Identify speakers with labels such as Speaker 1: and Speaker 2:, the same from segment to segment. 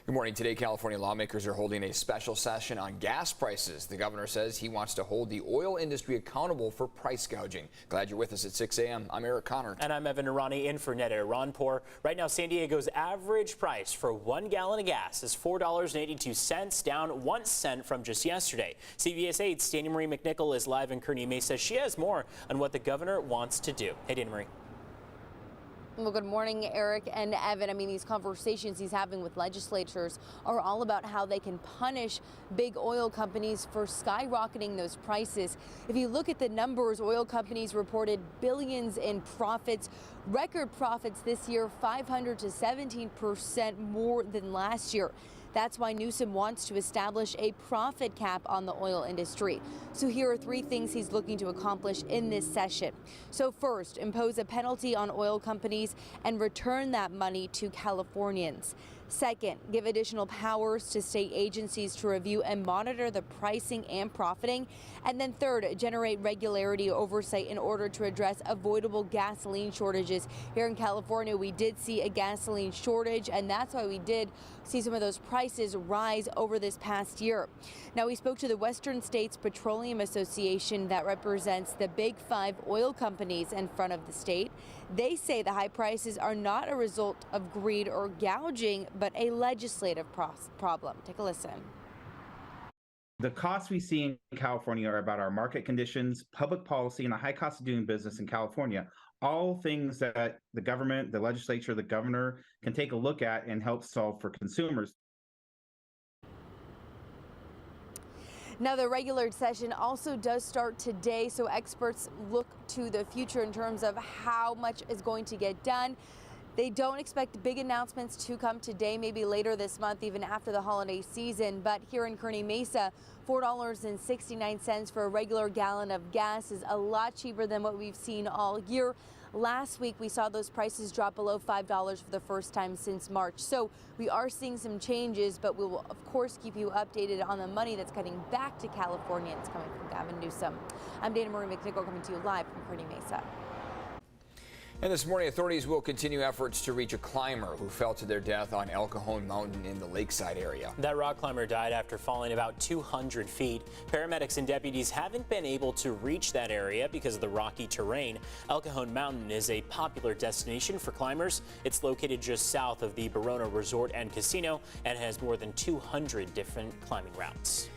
Speaker 1: Good morning. Today, California lawmakers are holding a special session on gas prices. The governor says he wants to hold the oil industry accountable for price gouging. Glad you're with us at 6 a.m. I'm Eric Connor.
Speaker 2: And I'm Evan Irani in for Neda Iranpour. Right now, San Diego's average price for 1 gallon of gas is $4.82, down 1 cent from just yesterday. CBS 8's Dana Marie McNichol is live in Kearney Mesa. She has more on what the governor wants to do. Hey, Dana Marie.
Speaker 3: Well, good morning, Eric and Evan. I mean, these conversations he's having with legislatures are all about how they can punish big oil companies for skyrocketing those prices. If you look at the numbers, oil companies reported billions in profits, record profits this year, 500 to 17% more than last year. That's why Newsom wants to establish a profit cap on the oil industry. So here are 3 things he's looking to accomplish in this session. So first, impose a penalty on oil companies and return that money to Californians. Second, give additional powers to state agencies to review and monitor the pricing and profiting. And then third, generate regularity oversight in order to address avoidable gasoline shortages. Here in California, we did see a gasoline shortage, and that's why we did see some of those prices rise over this past year. Now, we spoke to the Western States Petroleum Association that represents the big 5 oil companies in front of the state. They say the high prices are not a result of greed or gouging, but a legislative problem. Take a listen.
Speaker 4: The costs we see in California are about our market conditions, public policy, and the high cost of doing business in California. All things that the government, the legislature, the governor can take a look at and help solve for consumers.
Speaker 3: Now, the regular session also does start today, so experts look to the future in terms of how much is going to get done. They don't expect big announcements to come today, maybe later this month, even after the holiday season. But here in Kearney Mesa, $4.69 for a regular gallon of gas is a lot cheaper than what we've seen all year. Last week, we saw those prices drop below $5 for the first time since March. So we are seeing some changes, but we will, of course, keep you updated on the money that's cutting back to Californians coming from Gavin Newsom. I'm Dana Marie McNichol coming to you live from Kearney Mesa.
Speaker 1: And this morning, authorities will continue efforts to reach a climber who fell to their death on El Cajon Mountain in the lakeside area.
Speaker 2: That rock climber died after falling about 200 feet. Paramedics and deputies haven't been able to reach that area because of the rocky terrain. El Cajon Mountain is a popular destination for climbers. It's located just south of the Barona Resort and Casino and has more than 200 different climbing routes.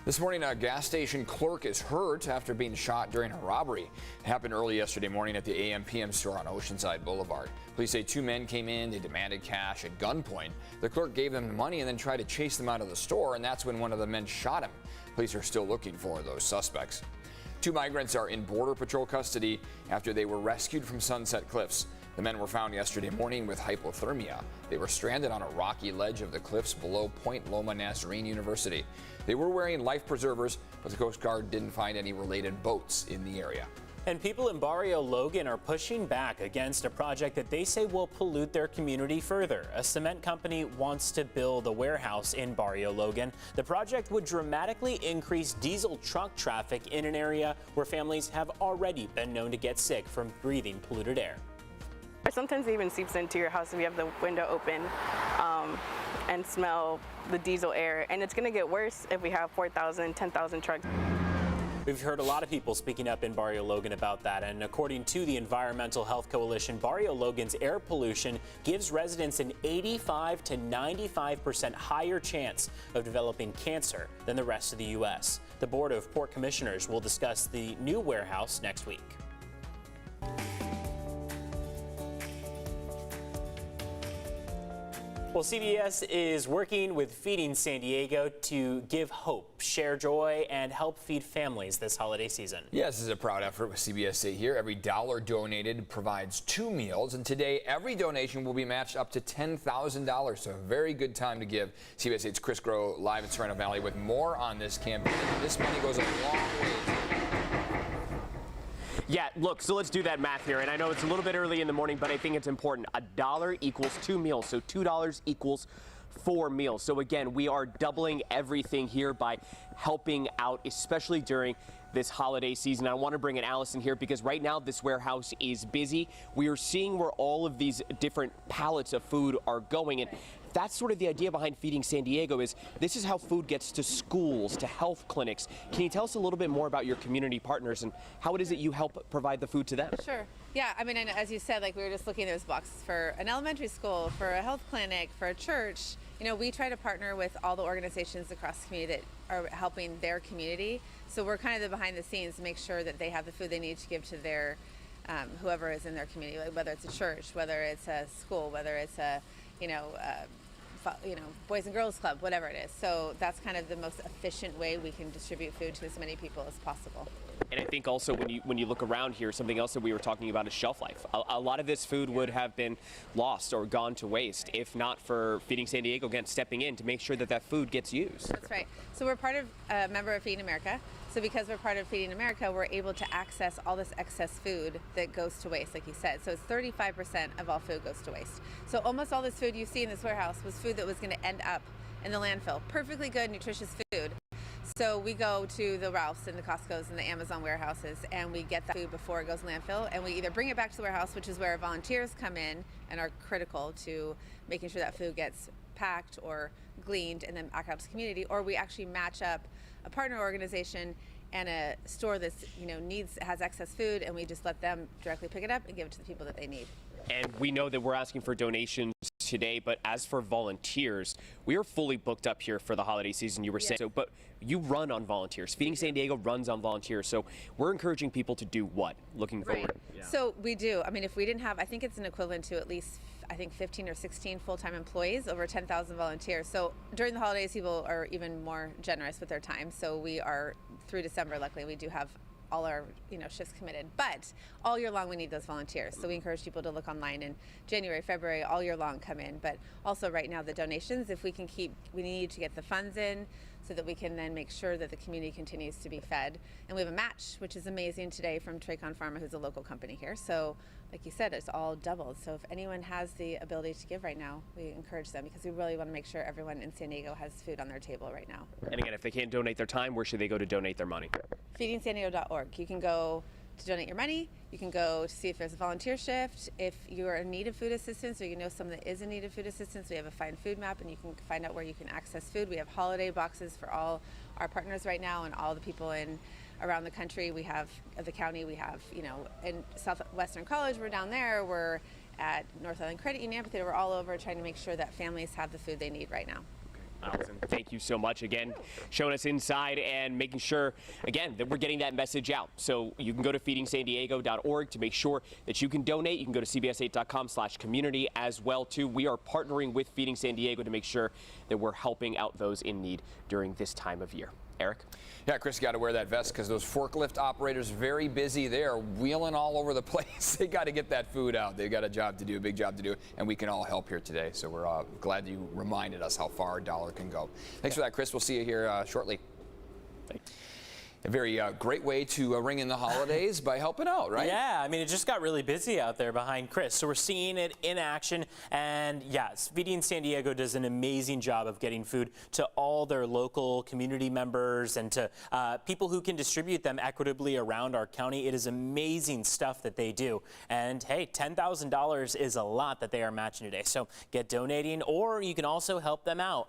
Speaker 1: This morning, a gas station clerk is hurt after being shot during a robbery. It happened early yesterday morning at the AM/PM store on Oceanside Boulevard. Police say 2 men came in, they demanded cash at gunpoint. The clerk gave them the money and then tried to chase them out of the store, and that's when one of the men shot him. Police are still looking for those suspects. 2 migrants are in Border Patrol custody after they were rescued from Sunset Cliffs. The men were found yesterday morning with hypothermia. They were stranded on a rocky ledge of the cliffs below Point Loma Nazarene University. They were wearing life preservers, but the Coast Guard didn't find any related boats in the area.
Speaker 2: And people in Barrio Logan are pushing back against a project that they say will pollute their community further. A cement company wants to build a warehouse in Barrio Logan. The project would dramatically increase diesel truck traffic in an area where families have already been known to get sick from breathing polluted air.
Speaker 5: Sometimes it even seeps into your house if you have the window open and smell the diesel air. And it's going to get worse if we have 4,000, 10,000 trucks.
Speaker 2: We've heard a lot of people speaking up in Barrio Logan about that. And according to the Environmental Health Coalition, Barrio Logan's air pollution gives residents an 85 to 95% higher chance of developing cancer than the rest of the U.S. The Board of Port Commissioners will discuss the new warehouse next week. Well, CBS is working with Feeding San Diego to give hope, share joy, and help feed families this holiday season.
Speaker 1: Yes, this is a proud effort with CBS 8 here. Every dollar donated provides 2 meals, and today every donation will be matched up to $10,000. So a very good time to give. CBS 8's Chris Groh live in Sereno Valley with more on this campaign. This money goes a long way.
Speaker 6: Yeah, look, so let's do that math here. And I know it's a little bit early in the morning, but I think it's important. $1 equals 2 meals. So $2 equals 4 meals. So again, we are doubling everything here by helping out, especially during this holiday season. I want to bring in Allison here because right now this warehouse is busy. We are seeing where all of these different pallets of food are going, and that's sort of the idea behind Feeding San Diego. Is this is how food gets to schools, to health clinics. Can you tell us a little bit more about your community partners and how it is that you help provide the food to them?
Speaker 7: Sure. Yeah, I mean, and as you said, like we were just looking at those boxes for an elementary school, for a health clinic, for a church. You know, we try to partner with all the organizations across the community that are helping their community. So we're kind of the behind the scenes to make sure that they have the food they need to give to their whoever is in their community, like whether it's a church, whether it's a school, whether it's a Boys and Girls Club, whatever it is. So that's kind of the most efficient way we can distribute food to as many people as possible.
Speaker 6: And I think also when you look around here, something else that we were talking about is shelf life. A lot of this food would have been lost or gone to waste if not for Feeding San Diego again stepping in to make sure that that food gets used.
Speaker 7: That's right. So we're part of a member of Feeding America. So because we're part of Feeding America, we're able to access all this excess food that goes to waste, like you said. So it's 35% of all food goes to waste. So almost all this food you see in this warehouse was food that was going to end up in the landfill. Perfectly good, nutritious food. So we go to the Ralphs and the Costco's and the Amazon warehouses and we get that food before it goes landfill, and we either bring it back to the warehouse, which is where our volunteers come in and are critical to making sure that food gets packed or gleaned and then back out to the community, or we actually match up a partner organization and a store that's has excess food, and we just let them directly pick it up and give it to the people that they need.
Speaker 6: And we know that we're asking for donations today, but as for volunteers, we are fully booked up here for the holiday season, you were saying. So, but you run on volunteers. Feeding San Diego runs on volunteers. So we're encouraging people to do what? Looking forward.
Speaker 7: Yeah. So we do. I mean, if we didn't have, I think it's an equivalent to at least 15 or 16 full-time employees, over 10,000 volunteers. So during the holidays, people are even more generous with their time. So we are, through December, luckily, we do have all our shifts committed, but all year long we need those volunteers. So we encourage people to look online in January, February, all year long come in. But also right now the donations, if we can we need to get the funds in so that we can then make sure that the community continues to be fed. And we have a match, which is amazing today, from Tracon Pharma, who's a local company here. So like you said, it's all doubled. So if anyone has the ability to give right now, we encourage them, because we really want to make sure everyone in San Diego has food on their table right now.
Speaker 6: And again, if they can't donate their time, where should they go to donate their money?
Speaker 7: FeedingSanDiego.org. You can go to donate your money. You can go to see if there's a volunteer shift. If you are in need of food assistance, or you know someone that is in need of food assistance, we have a Find Food map, and you can find out where you can access food. We have holiday boxes for all our partners right now and all the people around the country. We have the county. We have in Southwestern College. We're down there. We're at North Island Credit Union Amphitheater. We're all over trying to make sure that families have the food they need right now.
Speaker 6: Allison, thank you so much again, showing us inside and making sure, again, that we're getting that message out. So you can go to feedingsandiego.org to make sure that you can donate. You can go to cbs8.com/community as well, too. We are partnering with Feeding San Diego to make sure that we're helping out those in need during this time of year. Eric?
Speaker 1: Yeah, Chris, you got to wear that vest because those forklift operators very busy. They are wheeling all over the place. They got to get that food out. They've got a job to do, a big job to do, and we can all help here today. So we're glad you reminded us how far a dollar can go. Thanks for that, Chris. We'll see you here shortly. Thanks. A very great way to ring in the holidays by helping out, right?
Speaker 2: Yeah, I mean, it just got really busy out there behind Chris. So we're seeing it in action. And yes, Feeding San Diego does an amazing job of getting food to all their local community members and to people who can distribute them equitably around our county. It is amazing stuff that they do. And hey, $10,000 is a lot that they are matching today. So get donating, or you can also help them out,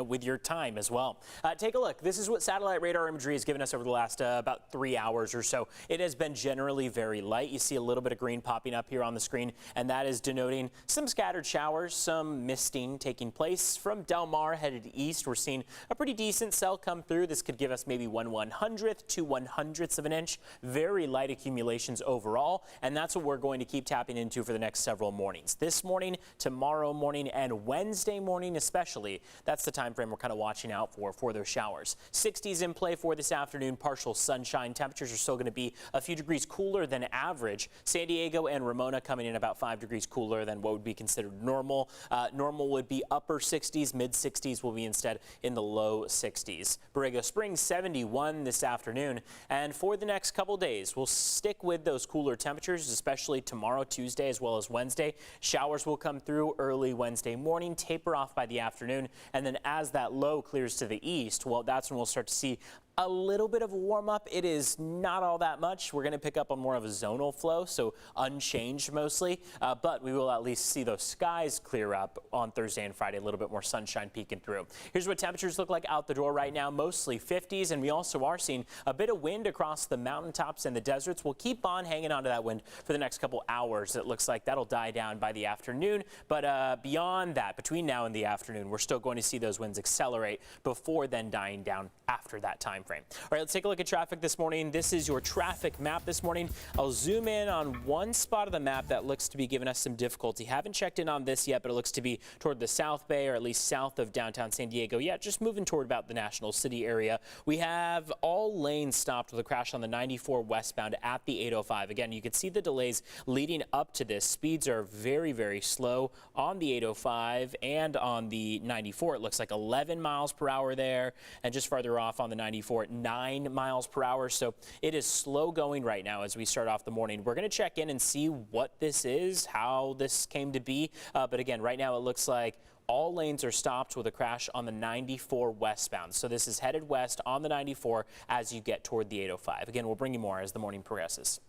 Speaker 2: with your time as well. Take a look. This is what satellite radar imagery has given us over the last about 3 hours or so. It has been generally very light. You see a little bit of green popping up here on the screen, and that is denoting some scattered showers, some misting taking place. From Del Mar headed east, we're seeing a pretty decent cell come through. This could give us maybe 1/100th to 1/100th of an inch. Very light accumulations overall, and that's what we're going to keep tapping into for the next several mornings. This morning, tomorrow morning, and Wednesday morning especially. That's the time frame we're kind of watching out for those showers. 60s in play for this afternoon. partial sunshine. Temperatures are still going to be a few degrees cooler than average. San Diego and Ramona coming in about 5 degrees cooler than what would be considered normal. Normal would be upper 60s, mid 60s will be instead in the low 60s. Borrego Springs 71 this afternoon. And for the next couple days, we'll stick with those cooler temperatures, especially tomorrow, Tuesday, as well as Wednesday. Showers will come through early Wednesday morning, taper off by the afternoon. And then as that low clears to the east, well, that's when we'll start to see a little bit of a warm up. It is not all that much. We're going to pick up on more of a zonal flow, so unchanged mostly, but we will at least see those skies clear up on Thursday and Friday, a little bit more sunshine peeking through. Here's what temperatures look like out the door right now, mostly 50s, and we also are seeing a bit of wind across the mountaintops and the deserts. We'll keep on hanging on to that wind for the next couple hours. It looks like that'll die down by the afternoon, but beyond that, between now and the afternoon, we're still going to see those winds accelerate before then dying down after that time frame. All right, let's take a look at traffic this morning. This is your traffic map this morning. I'll zoom in on one spot of the map that looks to be giving us some difficulty. Haven't checked in on this yet, but it looks to be toward the South Bay, or at least south of downtown San Diego. Yeah, just moving toward about the National City area. We have all lanes stopped with a crash on the 94 westbound at the 805. Again, you can see the delays leading up to this. Speeds are very, very slow on the 805 and on the 94. It looks like 11 miles per hour there, and just farther off on the 94 at 9 miles per hour. So it is slow going right now as we start off the morning. We're going to check in and see what this is, how this came to be. But again, right now it looks like all lanes are stopped with a crash on the 94 westbound. So this is headed west on the 94 as you get toward the 805. Again, we'll bring you more as the morning progresses.